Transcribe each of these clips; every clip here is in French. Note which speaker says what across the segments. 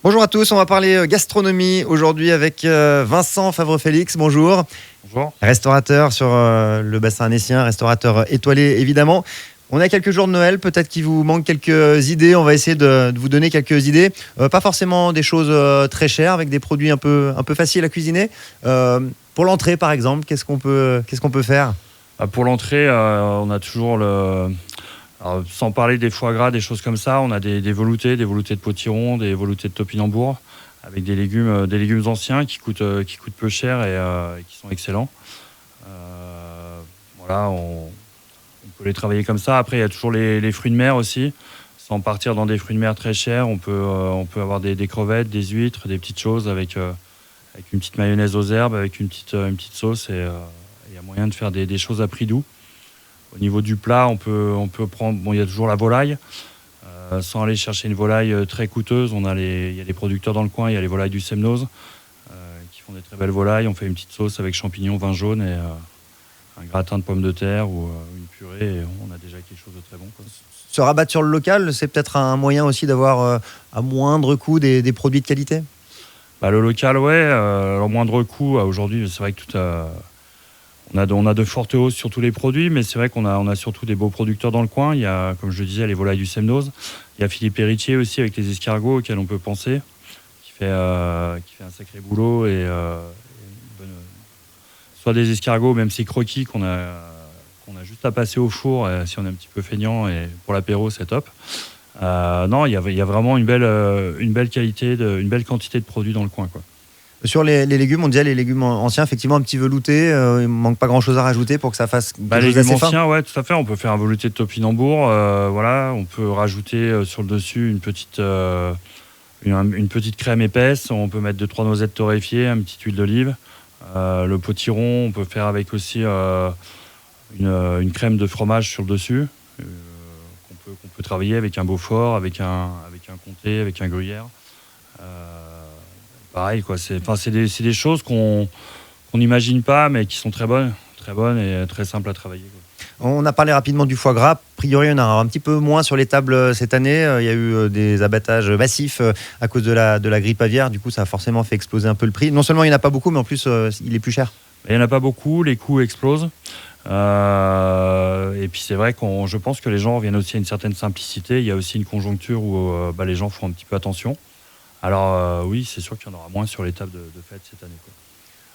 Speaker 1: Bonjour à tous, on va parler gastronomie aujourd'hui avec Vincent Favre-Félix. Bonjour.
Speaker 2: Bonjour.
Speaker 1: Restaurateur sur le bassin annécien, restaurateur étoilé évidemment. On a quelques jours de Noël, peut-être qu'il vous manque quelques idées. On va essayer de vous donner quelques idées. Pas forcément des choses très chères, avec des produits un peu faciles à cuisiner. Pour l'entrée par exemple, qu'est-ce qu'on peut faire?
Speaker 2: Pour l'entrée, on a toujours alors, sans parler des foie gras, des choses comme ça, on a des veloutés de potiron, des veloutés de topinambour, avec des légumes anciens qui coûtent peu cher et qui sont excellents. Voilà, on peut les travailler comme ça. Après, il y a toujours les fruits de mer aussi. Sans partir dans des fruits de mer très chers, on peut avoir des crevettes, des huîtres, des petites choses avec une petite mayonnaise aux herbes, avec une petite sauce. Et il y a moyen de faire des choses à prix doux. Au niveau du plat, on peut prendre. Bon, il y a toujours la volaille. Sans aller chercher une volaille très coûteuse, il y a des producteurs dans le coin. Il y a les volailles du Semnoz qui font des très belles volailles. On fait une petite sauce avec champignons, vin jaune et un gratin de pommes de terre ou une purée. Et on a déjà quelque chose de très bon, quoi.
Speaker 1: Se rabattre sur le local, c'est peut-être un moyen aussi d'avoir à moindre coût des produits de qualité?
Speaker 2: Le local, ouais. Alors moindre coût. Aujourd'hui, c'est vrai que on a de fortes hausses sur tous les produits, mais c'est vrai qu'on a surtout des beaux producteurs dans le coin. Il y a, comme je le disais, les volailles du Semnoz. Il y a Philippe Héritier aussi avec les escargots auxquels on peut penser, qui fait un sacré boulot soit des escargots, même ces croquis qu'on a juste à passer au four si on est un petit peu feignant, et pour l'apéro c'est top. Non, il y a vraiment une belle qualité, une belle quantité de produits dans le coin, quoi.
Speaker 1: Sur les légumes, on disait les légumes anciens, effectivement un petit velouté, il ne manque pas grand-chose à rajouter pour que ça fasse quelque
Speaker 2: Les
Speaker 1: chose
Speaker 2: légumes
Speaker 1: d'assez fin.
Speaker 2: anciens, ouais, tout à fait. On peut faire un velouté de topinambour. Voilà, on peut rajouter sur le dessus une petite crème épaisse. On peut mettre 2-3 noisettes torréfiées, une petite huile d'olive. Le potiron, on peut faire avec aussi une crème de fromage sur le dessus, qu'on peut travailler avec un Beaufort, avec un comté, avec un gruyère. Pareil, quoi. C'est des choses qu'on n'imagine pas, mais qui sont très bonnes et très simples à travailler, quoi.
Speaker 1: On a parlé rapidement du foie gras. A priori, on a un petit peu moins sur les tables cette année. Il y a eu des abattages massifs à cause de la grippe aviaire. Du coup, ça a forcément fait exploser un peu le prix. Non seulement il n'y en a pas beaucoup, mais en plus, il est plus cher.
Speaker 2: Il n'y en a pas beaucoup, les coûts explosent. Et puis c'est vrai je pense que les gens reviennent aussi à une certaine simplicité. Il y a aussi une conjoncture où les gens font un petit peu attention. Alors oui, c'est sûr qu'il y en aura moins sur les tables de fête cette année, quoi.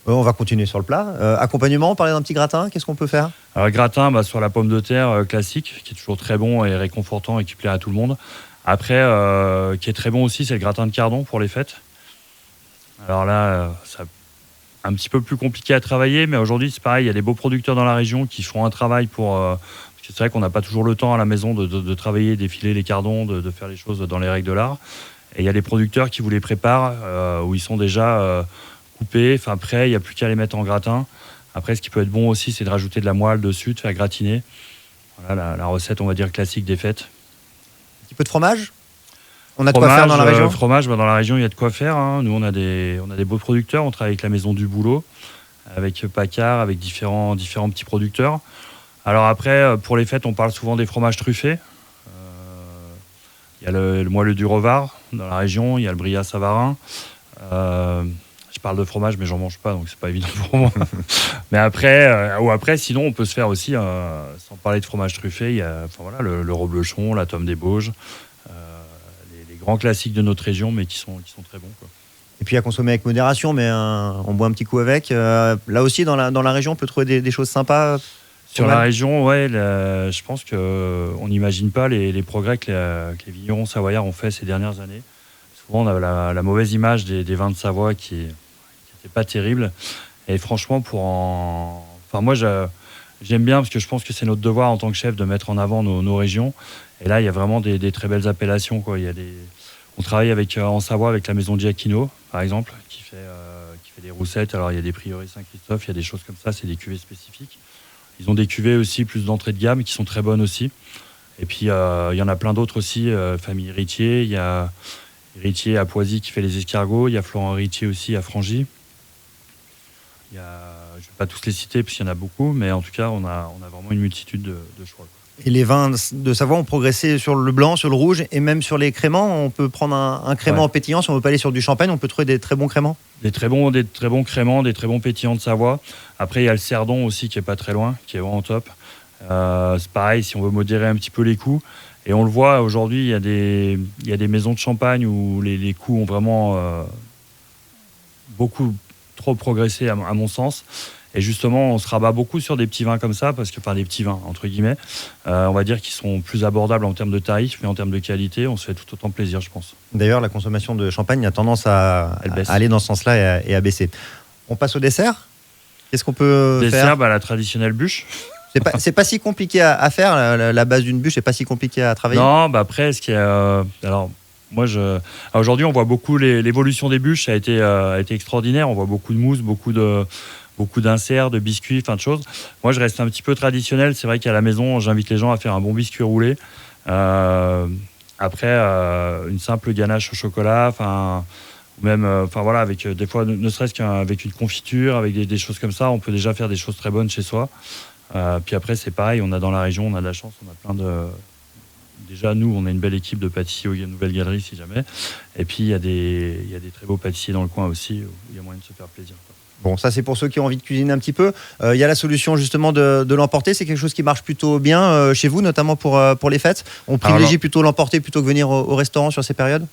Speaker 1: On va continuer sur le plat. Accompagnement, on parlait d'un petit gratin. Qu'est-ce qu'on peut faire?
Speaker 2: Alors, le gratin, sur la pomme de terre classique, qui est toujours très bon et réconfortant et qui plaît à tout le monde. Après, qui est très bon aussi, c'est le gratin de cardon pour les fêtes. Alors là, c'est un petit peu plus compliqué à travailler, mais aujourd'hui, c'est pareil, il y a des beaux producteurs dans la région qui font un travail parce que c'est vrai qu'on n'a pas toujours le temps à la maison de travailler, d'effiler les cardons, de faire les choses dans les règles de l'art. Et il y a des producteurs qui vous les préparent, où ils sont déjà coupés, prêts, il n'y a plus qu'à les mettre en gratin. Après, ce qui peut être bon aussi, c'est de rajouter de la moelle dessus, de faire gratiner. Voilà la recette, on va dire, classique des fêtes.
Speaker 1: Un petit peu de fromage? On a de quoi faire dans la région?
Speaker 2: Fromage, dans la région, il y a de quoi faire, hein. Nous, on a des beaux producteurs. On travaille avec la Maison du Boulot, avec Pacard, avec différents petits producteurs. Alors après, pour les fêtes, on parle souvent des fromages truffés. Il y a le moelleux du Revard dans la région, il y a le Bria Savarin. Je parle de fromage, mais j'en mange pas, donc c'est pas évident pour moi. Mais après, sinon, on peut se faire aussi, sans parler de fromage truffé, il y a le reblochon, la tome des Bauges, les grands classiques de notre région, mais qui sont très bons, quoi.
Speaker 1: Et puis à consommer avec modération, mais on boit un petit coup avec. Là aussi, dans la région, on peut trouver des choses sympas.
Speaker 2: Sur la région, ouais, je pense qu'on n'imagine pas les progrès que les vignerons savoyards ont fait ces dernières années. Souvent, on a la mauvaise image des vins de Savoie qui n'était pas terrible. Et franchement, moi, j'aime bien parce que je pense que c'est notre devoir en tant que chef de mettre en avant nos régions. Et là, il y a vraiment des très belles appellations, quoi. On travaille en Savoie avec la maison Giacchino, par exemple, qui fait des roussettes. Alors, il y a des prieurés Saint-Christophe, il y a des choses comme ça, c'est des cuvées spécifiques. Ils ont des cuvées aussi plus d'entrée de gamme qui sont très bonnes aussi. Et puis, il y en a plein d'autres aussi. Famille Héritier, il y a Héritier à Poisy qui fait les escargots. Il y a Florent Héritier aussi à Frangy. Je ne vais pas tous les citer parce qu'il y en a beaucoup, mais en tout cas, on a vraiment une multitude de choix, quoi.
Speaker 1: Et les vins de Savoie ont progressé sur le blanc, sur le rouge et même sur les créments. On peut prendre un crément en pétillant. Si on veut pas aller sur du champagne, on peut trouver des très bons créments.
Speaker 2: Des très bons créments, des très bons pétillants de Savoie. Après, il y a le Cerdon aussi qui est pas très loin, qui est vraiment top. C'est pareil, si on veut modérer un petit peu les coûts. Et on le voit aujourd'hui, il y a des maisons de champagne où les coûts ont vraiment beaucoup trop progressé à mon sens. Et justement, on se rabat beaucoup sur des petits vins comme ça, enfin des petits vins, entre guillemets, on va dire qu'ils sont plus abordables en termes de tarifs, mais en termes de qualité, on se fait tout autant plaisir, je pense.
Speaker 1: D'ailleurs, la consommation de champagne a tendance à aller dans ce sens-là et à baisser. On passe au dessert. Qu'est-ce qu'on peut faire?
Speaker 2: La traditionnelle bûche.
Speaker 1: C'est pas si compliqué à faire, la base d'une bûche, c'est pas si compliqué à travailler.
Speaker 2: Non, après, ce qui est... alors, aujourd'hui, on voit beaucoup l'évolution des bûches, a été extraordinaire. On voit beaucoup de mousse, beaucoup d'inserts, de biscuits, de choses. Moi, je reste un petit peu traditionnel. C'est vrai qu'à la maison, j'invite les gens à faire un bon biscuit roulé. Après, une simple ganache au chocolat, ou même, avec des fois, ne serait-ce qu'avec une confiture, avec des choses comme ça, on peut déjà faire des choses très bonnes chez soi. Puis après, c'est pareil, on a dans la région, on a de la chance, on a plein de... Déjà, nous, on a une belle équipe de pâtissiers aux Nouvelles Galeries, si jamais. Et puis, il y a des très beaux pâtissiers dans le coin aussi, où il y a moyen de se faire plaisir.
Speaker 1: Bon, ça, c'est pour ceux qui ont envie de cuisiner un petit peu. Il y a la solution, justement, de l'emporter. C'est quelque chose qui marche plutôt bien chez vous, notamment pour les fêtes. On privilégie plutôt l'emporter plutôt que venir au restaurant sur ces périodes?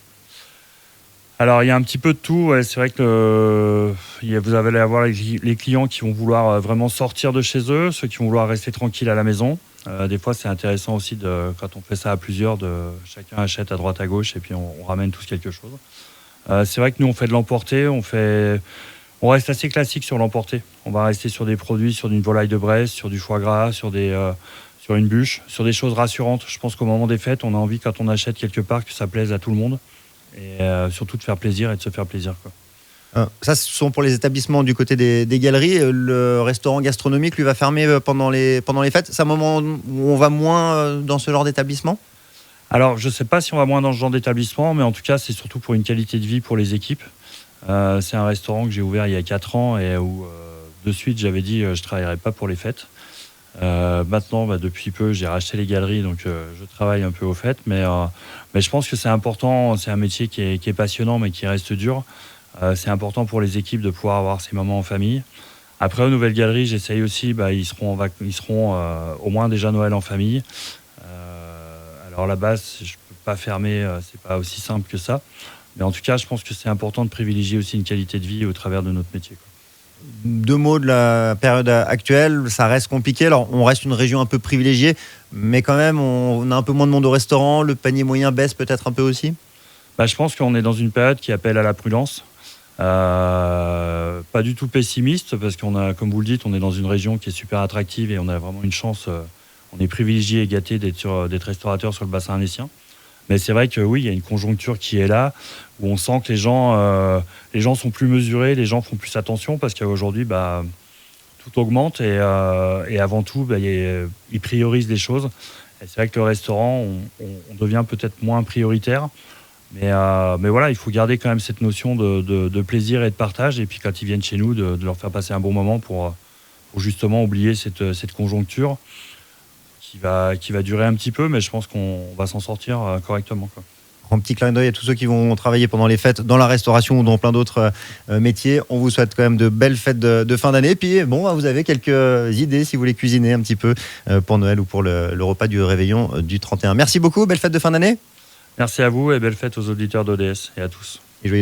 Speaker 2: Alors, il y a un petit peu de tout. Ouais. C'est vrai que vous allez avoir les clients qui vont vouloir vraiment sortir de chez eux, ceux qui vont vouloir rester tranquilles à la maison. Des fois, c'est intéressant aussi, quand on fait ça à plusieurs, chacun achète à droite à gauche et puis on ramène tous quelque chose. C'est vrai que nous, on fait de l'emporter. On reste assez classique sur l'emporter. On va rester sur des produits, sur une volaille de Bresse, sur du foie gras, sur une bûche, sur des choses rassurantes. Je pense qu'au moment des fêtes, on a envie, quand on achète quelque part, que ça plaise à tout le monde. Et surtout de faire plaisir et de se faire plaisir, quoi.
Speaker 1: Ça, ce sont pour les établissements du côté des galeries. Le restaurant gastronomique, lui, va fermer pendant les fêtes. C'est un moment où on va moins dans ce genre d'établissement?
Speaker 2: Alors, je ne sais pas si on va moins dans ce genre d'établissement, mais en tout cas, c'est surtout pour une qualité de vie pour les équipes. C'est un restaurant que j'ai ouvert il y a 4 ans et où, de suite, j'avais dit je ne travaillerai pas pour les fêtes. Maintenant, depuis peu, j'ai racheté les galeries, donc je travaille un peu aux fêtes. Mais je pense que c'est important. C'est un métier qui est passionnant, mais qui reste dur. C'est important pour les équipes de pouvoir avoir ces moments en famille. Après, aux Nouvelles Galeries, j'essaye aussi. Ils seront au moins déjà Noël en famille. Alors la base, je peux pas fermer. C'est pas aussi simple que ça. Mais en tout cas, je pense que c'est important de privilégier aussi une qualité de vie au travers de notre métier, quoi.
Speaker 1: 2 mots de la période actuelle, ça reste compliqué. Alors, on reste une région un peu privilégiée, mais quand même, on a un peu moins de monde au restaurant. Le panier moyen baisse peut-être un peu aussi.
Speaker 2: Je pense qu'on est dans une période qui appelle à la prudence. Pas du tout pessimiste, parce comme vous le dites, on est dans une région qui est super attractive et on a vraiment une chance. On est privilégié et gâté d'être restaurateur sur le bassin annécien. Mais c'est vrai que oui, il y a une conjoncture qui est là, où on sent que les gens sont plus mesurés, les gens font plus attention, parce qu'aujourd'hui, tout augmente et avant tout, ils priorisent les choses. Et c'est vrai que le restaurant, on devient peut-être moins prioritaire. Mais voilà, il faut garder quand même cette notion de plaisir et de partage. Et puis quand ils viennent chez nous, de leur faire passer un bon moment pour justement oublier cette conjoncture qui va durer un petit peu, mais je pense qu'on va s'en sortir correctement, quoi.
Speaker 1: Un petit clin d'œil à tous ceux qui vont travailler pendant les fêtes dans la restauration ou dans plein d'autres métiers. On vous souhaite quand même de belles fêtes de fin d'année. Puis vous avez quelques idées si vous voulez cuisiner un petit peu pour Noël ou pour le repas du réveillon du 31. Merci beaucoup, belle fête de fin d'année.
Speaker 2: Merci à vous et belle fête aux auditeurs d'ODS et à tous.
Speaker 1: Et joyeux